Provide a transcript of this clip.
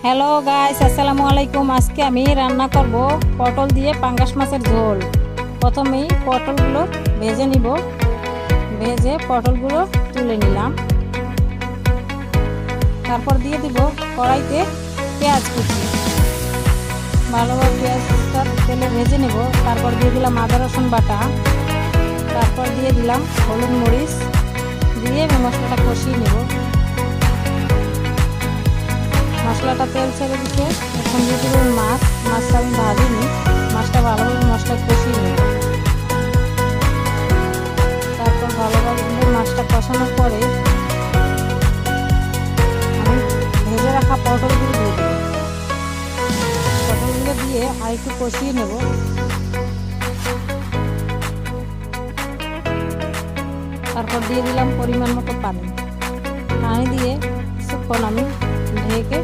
Hello guys, আসসালামু আলাইকুম। আজকে আমি রান্না করব পটল দিয়ে পাঙ্গাস মাছের ঝোল। প্রথমেই পটলগুলো ভেজে নিব। ভেজে পটলগুলো তুলে নিলাম। তারপর দিয়ে দিব কড়াইতে পেঁয়াজ কুচি। ভালোভাবে পেঁয়াজটা তেলে ভেজে নেব। তারপর দিয়ে দিলাম আদা রসুন বাটা। তারপর দিয়ে দিলাম হলুদ মরিচ দিয়ে মশলাটা কষিয়ে নেব। মশলাটা তেল ছেড়ে দিচ্ছে। এখন দিয়ে দেবো মাছটা আমি ভাজিনি। মাছটা ভালোভাবে মশলা কষিয়ে নেব। তারপর ভালোভাবে মাছটা কষানোর পরে আমি ভেজে রাখা পটলগুলো দিয়ে দেবো। পটলগুলো দিয়ে আর একটু কষিয়ে নেব। তারপর দিয়ে দিলাম পরিমাণ মতো পানি। পানি দিয়ে কিছুক্ষণ আমি ঢেকে